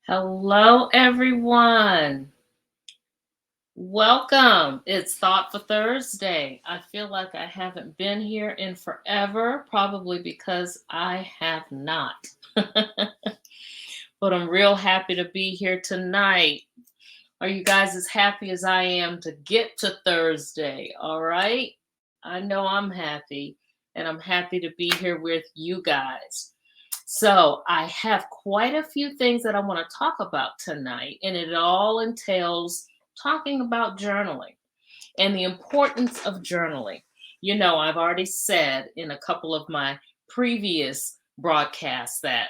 Hello, everyone. Welcome. It's Thought for Thursday. I feel like I haven't been here in forever, probably because I have not. But I'm real happy to be here tonight. Are you guys as happy as I am to get to Thursday? All right. I know I'm happy, and I'm happy to be here with you guys. So, I have quite a few things that I want to talk about tonight, and it all entails talking about journaling and the importance of journaling. I've already said in a couple of my previous broadcasts that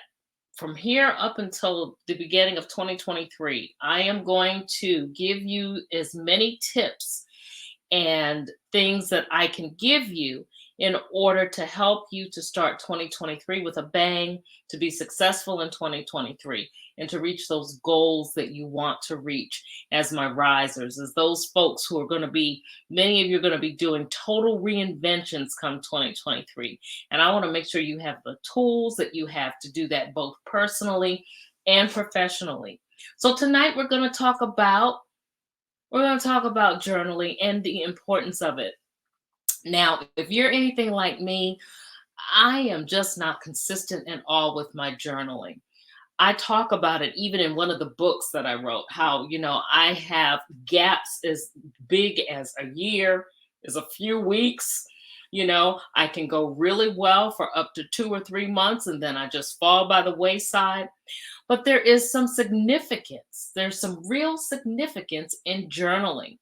from here up until the beginning of 2023, I am going to give you as many tips and things that I can give you in order to help you to start 2023 with a bang, to be successful in 2023, and to reach those goals that you want to reach as my risers, as those folks who are going to be, many of you are going to be doing total reinventions come 2023. And I want to make sure you have the tools that you have to do that both personally and professionally. So tonight we're going to talk about journaling and the importance of it. Now, if you're anything like me, I am just not consistent at all with my journaling. I talk about it even in one of the books that I wrote, how, I have gaps as big as a year, as a few weeks. I can go really well for up to 2 or 3 months and then I just fall by the wayside. But there is some significance. There's some real significance in journaling.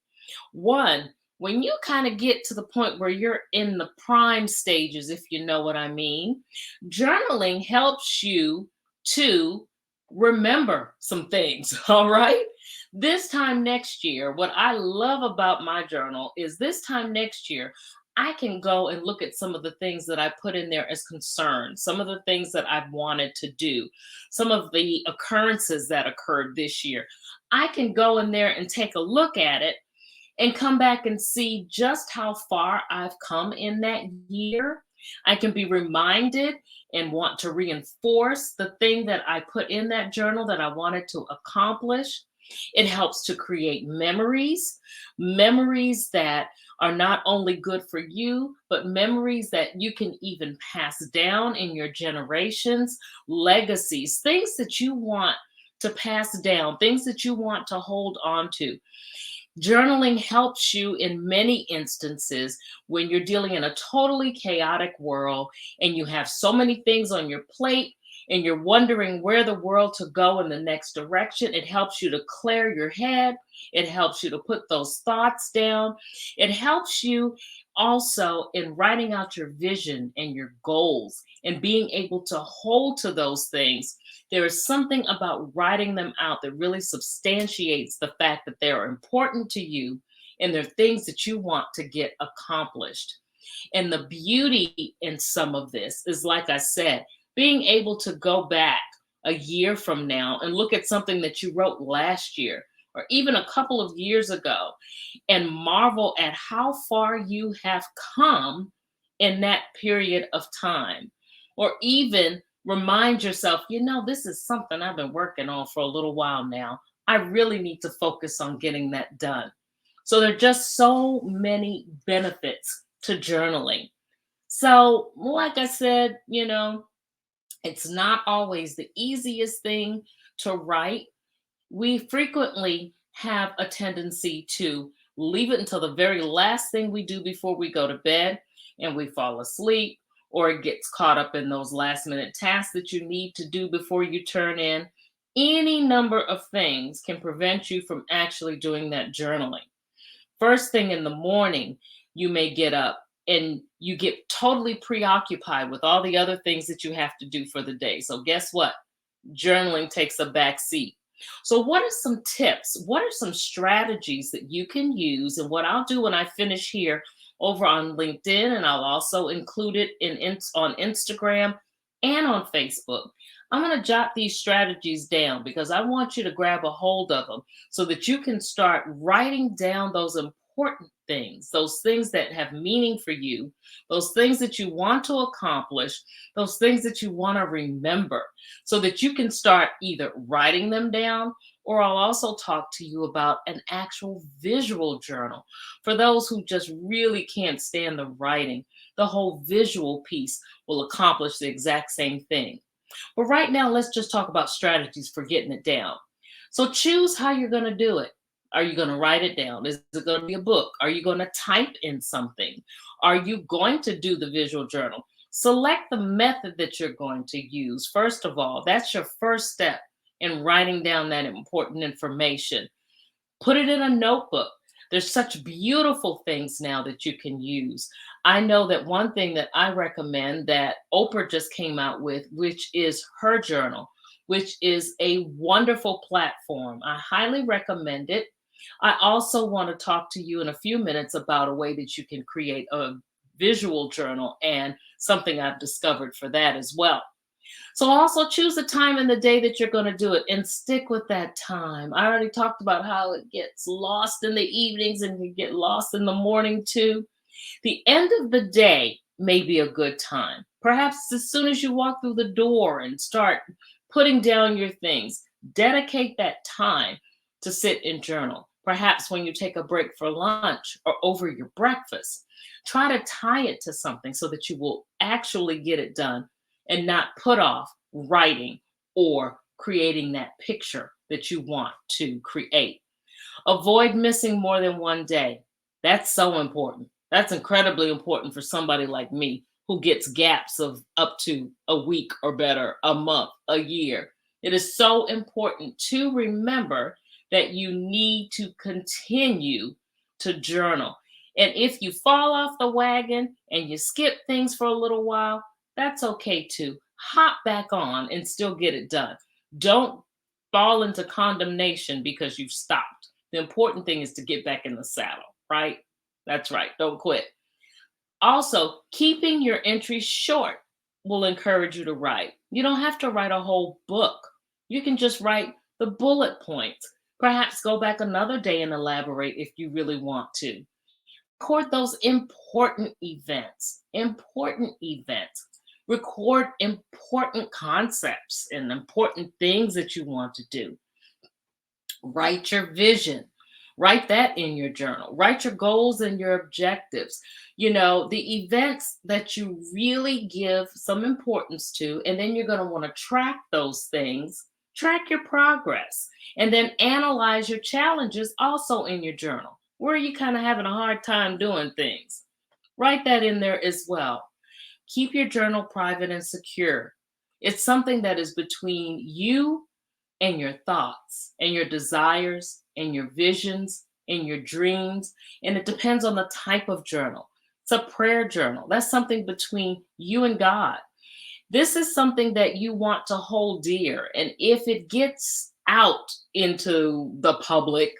One, when you kind of get to the point where you're in the prime stages, if you know what I mean, journaling helps you to remember some things, all right? This time next year, what I love about my journal is this time next year, I can go and look at some of the things that I put in there as concerns, some of the things that I've wanted to do, some of the occurrences that occurred this year. I can go in there and take a look at it and come back and see just how far I've come in that year. I can be reminded and want to reinforce the thing that I put in that journal that I wanted to accomplish. It helps to create memories, memories that are not only good for you, but memories that you can even pass down in your generations, legacies, things that you want to pass down, things that you want to hold on to. Journaling helps you in many instances when you're dealing in a totally chaotic world and you have so many things on your plate and you're wondering where the world to go in the next direction. It helps you to clear your head. It helps you to put those thoughts down. It helps you also in writing out your vision and your goals and being able to hold to those things. There is something about writing them out that really substantiates the fact that they are important to you and they're things that you want to get accomplished. And the beauty in some of this is, like I said, being able to go back a year from now and look at something that you wrote last year or even a couple of years ago and marvel at how far you have come in that period of time. Or even remind yourself, this is something I've been working on for a little while now. I really need to focus on getting that done. So there are just so many benefits to journaling. So, like I said, it's not always the easiest thing to write. We frequently have a tendency to leave it until the very last thing we do before we go to bed and we fall asleep, or it gets caught up in those last minute tasks that you need to do before you turn in. Any number of things can prevent you from actually doing that journaling. First thing in the morning, you may get up and you get totally preoccupied with all the other things that you have to do for the day. So, guess what? Journaling takes a back seat. So, what are some tips? What are some strategies that you can use? And what I'll do when I finish here over on LinkedIn, and I'll also include it on Instagram and on Facebook. I'm going to jot these strategies down because I want you to grab a hold of them so that you can start writing down those important things, those things that have meaning for you, those things that you want to accomplish, those things that you want to remember, so that you can start either writing them down, or I'll also talk to you about an actual visual journal. For those who just really can't stand the writing, the whole visual piece will accomplish the exact same thing. But right now, let's just talk about strategies for getting it down. So choose how you're going to do it. Are you going to write it down? Is it going to be a book? Are you going to type in something? Are you going to do the visual journal? Select the method that you're going to use. First of all, that's your first step in writing down that important information. Put it in a notebook. There's such beautiful things now that you can use. I know that one thing that I recommend that Oprah just came out with, which is her journal, which is a wonderful platform. I highly recommend it. I also want to talk to you in a few minutes about a way that you can create a visual journal and something I've discovered for that as well. So also choose a time in the day that you're going to do it and stick with that time. I already talked about how it gets lost in the evenings and can get lost in the morning too. The end of the day may be a good time. Perhaps as soon as you walk through the door and start putting down your things, dedicate that time to sit and journal. Perhaps when you take a break for lunch or over your breakfast, try to tie it to something so that you will actually get it done and not put off writing or creating that picture that you want to create. Avoid missing more than one day. That's so important. That's incredibly important for somebody like me who gets gaps of up to a week or better, a month, a year. It is so important to remember that you need to continue to journal. And if you fall off the wagon and you skip things for a little while, that's okay too. Hop back on and still get it done. Don't fall into condemnation because you've stopped. The important thing is to get back in the saddle, right? That's right. Don't quit. Also, keeping your entries short will encourage you to write. You don't have to write a whole book. You can just write the bullet points. Perhaps go back another day and elaborate if you really want to. Record those important events. Important events. Record important concepts and important things that you want to do. Write your vision. Write that in your journal. Write your goals and your objectives. The events that you really give some importance to, and then you're going to want to track those things, track your progress, and then analyze your challenges also in your journal. Where are you kind of having a hard time doing things? Write that in there as well. Keep your journal private and secure. It's something that is between you and your thoughts and your desires and your visions and your dreams. And it depends on the type of journal. It's a prayer journal. That's something between you and God. This is something that you want to hold dear. And if it gets out into the public,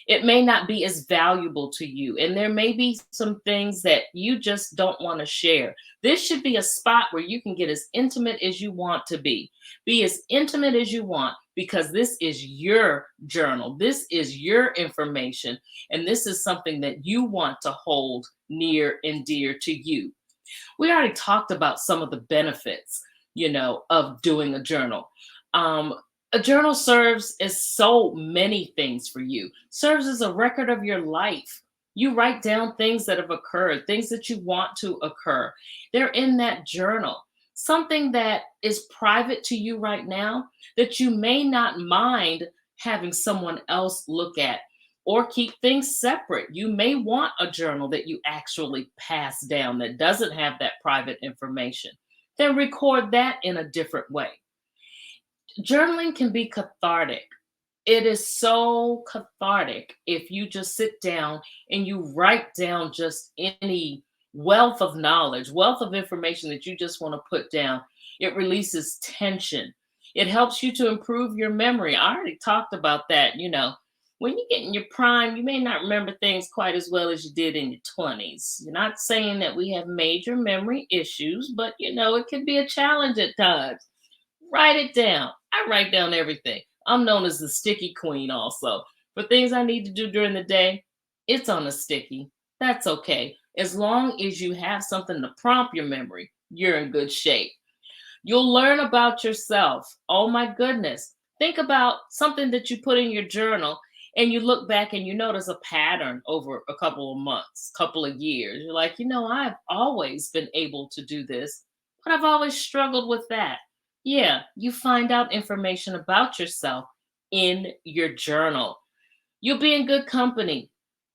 it may not be as valuable to you. And there may be some things that you just don't want to share. This should be a spot where you can get as intimate as you want to be. Be as intimate as you want because this is your journal. This is your information. And this is something that you want to hold near and dear to you. We already talked about some of the benefits, of doing a journal. A journal serves as so many things for you. Serves as a record of your life. You write down things that have occurred, things that you want to occur. They're in that journal. Something that is private to you right now that you may not mind having someone else look at, or keep things separate. You may want a journal that you actually pass down that doesn't have that private information. Then record that in a different way. Journaling can be cathartic. It is so cathartic if you just sit down and you write down just any wealth of knowledge, wealth of information that you just want to put down. It releases tension. It helps you to improve your memory. I already talked about that. When you get in your prime, you may not remember things quite as well as you did in your 20s. You're not saying that we have major memory issues, but it can be a challenge at times. Write it down. I write down everything. I'm known as the sticky queen also. For things I need to do during the day, it's on a sticky. That's okay. As long as you have something to prompt your memory, you're in good shape. You'll learn about yourself. Oh my goodness. Think about something that you put in your journal and you look back and you notice a pattern over a couple of months, couple of years. You're like, I've always been able to do this, but I've always struggled with that. Yeah, you find out information about yourself in your journal. You'll be in good company.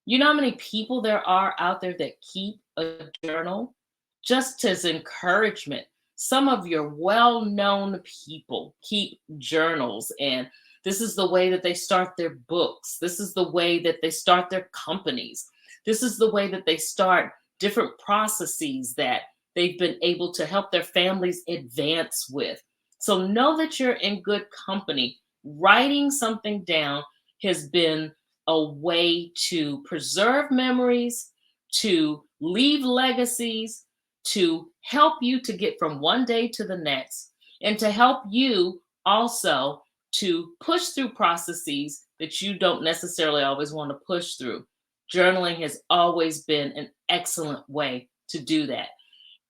You know how many people there are out there that keep a journal? Just as encouragement, some of your well known people keep journals, and this is the way that they start their books. This is the way that they start their companies. This is the way that they start different processes that they've been able to help their families advance with. So know that you're in good company. Writing something down has been a way to preserve memories, to leave legacies, to help you to get from one day to the next, and to help you also to push through processes that you don't necessarily always want to push through. Journaling has always been an excellent way to do that.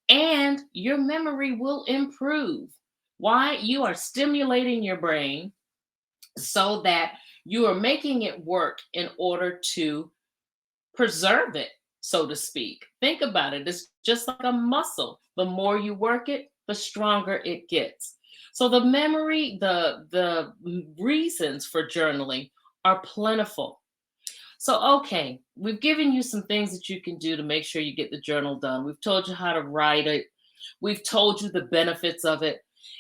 And your memory will improve. Why? You are stimulating your brain so that you are making it work in order to preserve it, so to speak. Think about it. It's just like a muscle. The more you work it, the stronger it gets. So the memory, the reasons for journaling are plentiful. So, okay, we've given you some things that you can do to make sure you get the journal done. We've told you how to write it. We've told you the benefits of it.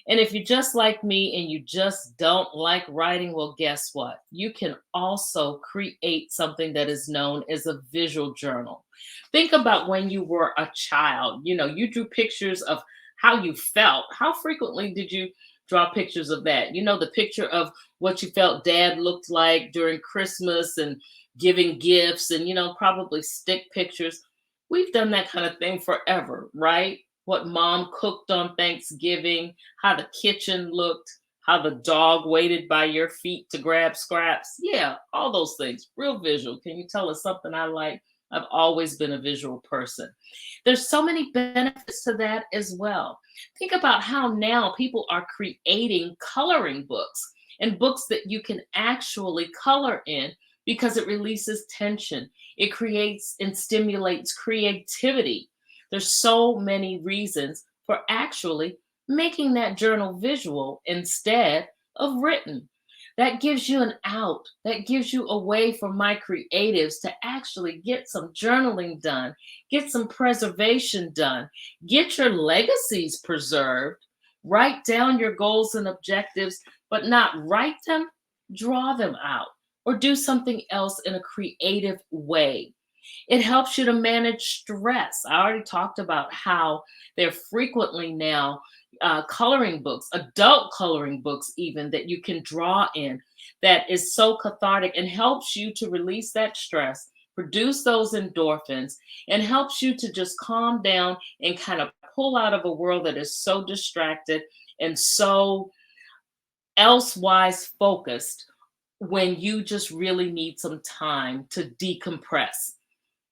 And if you're just like me and you just don't like writing, well, guess what? You can also create something that is known as a visual journal. Think about when you were a child. You drew pictures of how you felt. How frequently did you draw pictures of that? The picture of what you felt dad looked like during Christmas and giving gifts and, probably stick pictures. We've done that kind of thing forever, right? What mom cooked on Thanksgiving, how the kitchen looked, how the dog waited by your feet to grab scraps. Yeah, all those things. Real visual. Can you tell us something I like? I've always been a visual person. There's so many benefits to that as well. Think about how now people are creating coloring books and books that you can actually color in because it releases tension. It creates and stimulates creativity. There's so many reasons for actually making that journal visual instead of written. That gives you an out. That gives you a way for my creatives to actually get some journaling done, get some preservation done, get your legacies preserved, write down your goals and objectives, but not write them, draw them out, or do something else in a creative way. It helps you to manage stress. I already talked about how they're frequently now coloring books, adult coloring books, even that you can draw in, that is so cathartic and helps you to release that stress, produce those endorphins, and helps you to just calm down and kind of pull out of a world that is so distracted and so elsewise focused when you just really need some time to decompress.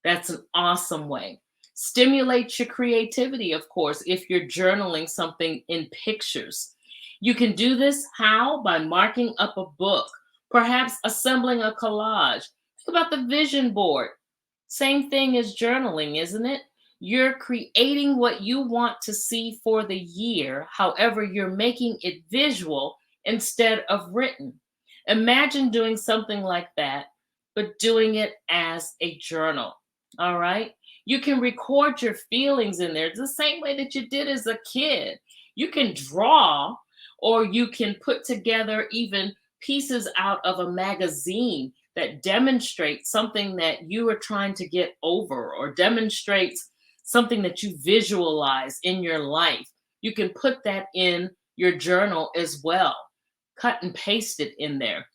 That's an awesome way. Stimulate your creativity, of course, if you're journaling something in pictures. You can do this how? By marking up a book, perhaps assembling a collage. Think about the vision board. Same thing as journaling, isn't it? You're creating what you want to see for the year. However, you're making it visual instead of written. Imagine doing something like that, but doing it as a journal. All right. You can record your feelings in there the same way that you did as a kid. You can draw, or you can put together even pieces out of a magazine that demonstrates something that you are trying to get over or demonstrates something that you visualize in your life. You can put that in your journal as well. Cut and paste it in there.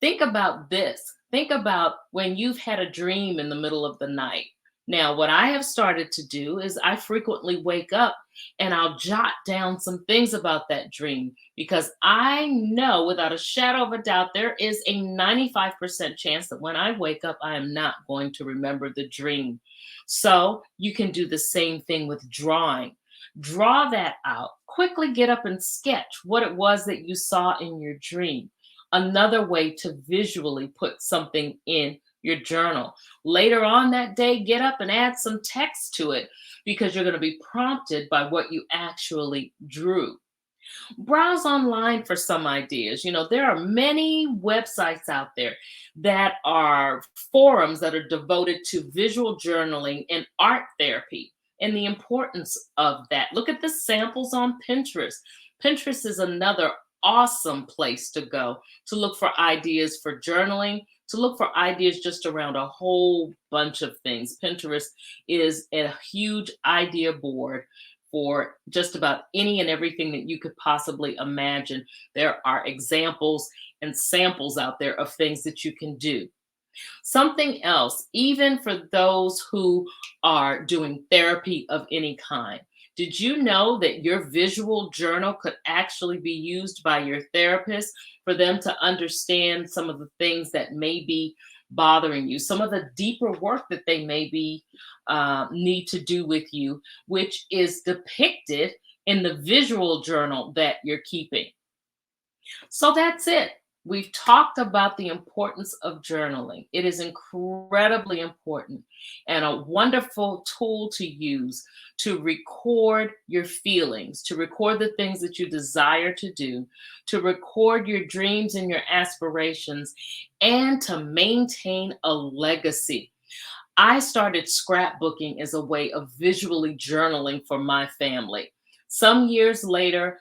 Think about this. Think about when you've had a dream in the middle of the night. Now, what I have started to do is I frequently wake up and I'll jot down some things about that dream because I know without a shadow of a doubt there is a 95% chance that when I wake up, I am not going to remember the dream. So you can do the same thing with drawing. Draw that out. Quickly get up and sketch what it was that you saw in your dream. Another way to visually put something in your journal. Later on that day, get up and add some text to it because you're going to be prompted by what you actually drew. Browse online for some ideas. There are many websites out there that are forums that are devoted to visual journaling and art therapy and the importance of that. Look at the samples on Pinterest. Pinterest is another awesome place to go to look for ideas for journaling, to look for ideas just around a whole bunch of things. Pinterest is a huge idea board for just about any and everything that you could possibly imagine. There are examples and samples out there of things that you can do. Something else, even for those who are doing therapy of any kind. Did you know that your visual journal could actually be used by your therapist for them to understand some of the things that may be bothering you, some of the deeper work that they may be need to do with you, which is depicted in the visual journal that you're keeping? So that's it. We've talked about the importance of journaling. It is incredibly important and a wonderful tool to use to record your feelings, to record the things that you desire to do, to record your dreams and your aspirations, and to maintain a legacy. I started scrapbooking as a way of visually journaling for my family. Some years later,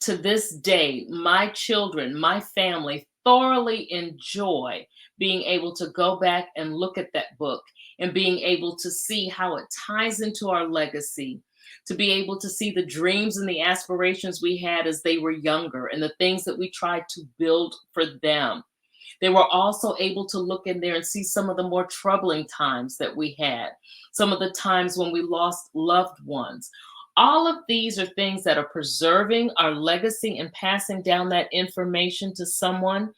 to this day, my children, my family thoroughly enjoy being able to go back and look at that book and being able to see how it ties into our legacy, to be able to see the dreams and the aspirations we had as they were younger and the things that we tried to build for them. They were also able to look in there and see some of the more troubling times that we had, some of the times when we lost loved ones. All of these are things that are preserving our legacy and passing down that information to someone.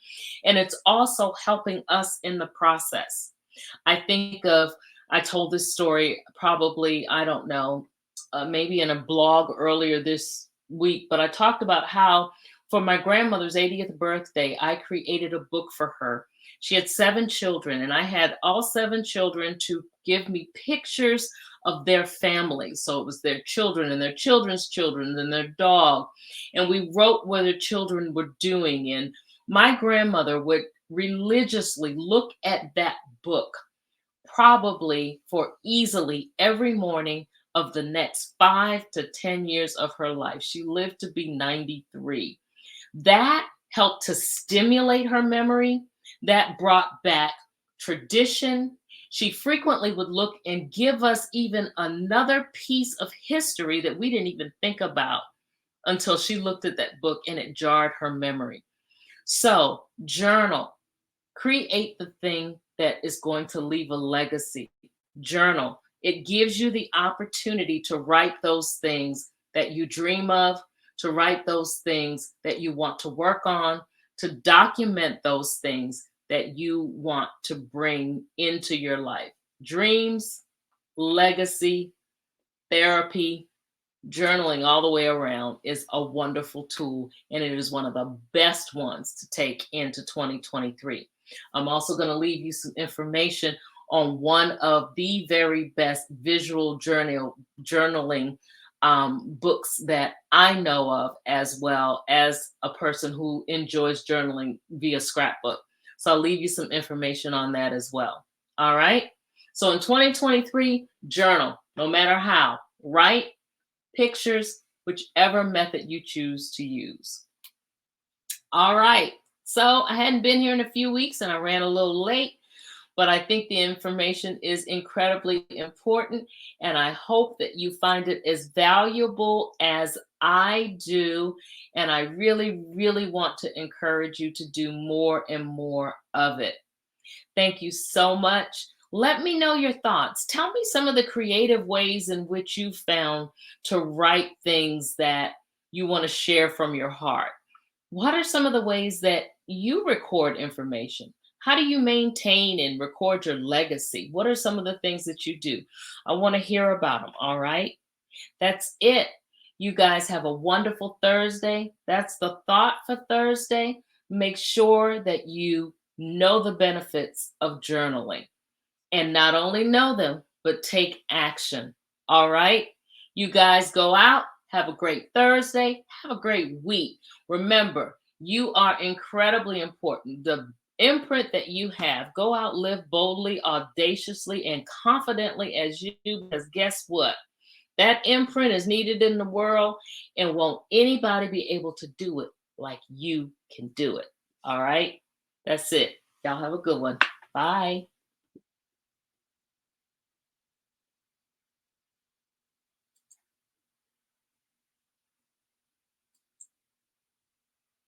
And it's also helping us in the process. I think of, I told this story probably, I don't know, maybe in a blog earlier this week, but I talked about how for my grandmother's 80th birthday, I created a book for her. She had 7 children, and I had all 7 children to give me pictures of their family. So it was their children and their children's children and their dog. And we wrote what their children were doing. And my grandmother would religiously look at that book probably for easily every morning of the next 5 to 10 years of her life. She lived to be 93. That helped to stimulate her memory. That brought back tradition. She frequently would look and give us even another piece of history that we didn't even think about until she looked at that book and it jarred her memory. So, journal, create the thing that is going to leave a legacy. Journal. It gives you the opportunity to write those things that you dream of, to write those things that you want to work on, to document those things that you want to bring into your life. Dreams, legacy, therapy, journaling all the way around is a wonderful tool, and it is one of the best ones to take into 2023. I'm also going to leave you some information on one of the very best visual journaling books that I know of, as well as a person who enjoys journaling via scrapbook. So I'll leave you some information on that as well. All right. So in 2023, journal, no matter how, write, pictures, whichever method you choose to use. All right. So I hadn't been here in a few weeks and I ran a little late, but I think the information is incredibly important. And I hope that you find it as valuable as I do. And I really, really want to encourage you to do more and more of it. Thank you so much. Let me know your thoughts. Tell me some of the creative ways in which you found to write things that you want to share from your heart. What are some of the ways that you record information? How do you maintain and record your legacy? What are some of the things that you do? I want to hear about them. All right. That's it. You guys have a wonderful Thursday. That's the thought for Thursday. Make sure that you know the benefits of journaling and not only know them, but take action. All right. You guys go out, have a great Thursday, have a great week. Remember, you are incredibly important. The imprint that you have, go out, live boldly, audaciously, and confidently as you do, because guess what? That imprint is needed in the world, and won't anybody be able to do it like you can do it. All right. That's it. Y'all have a good one. Bye.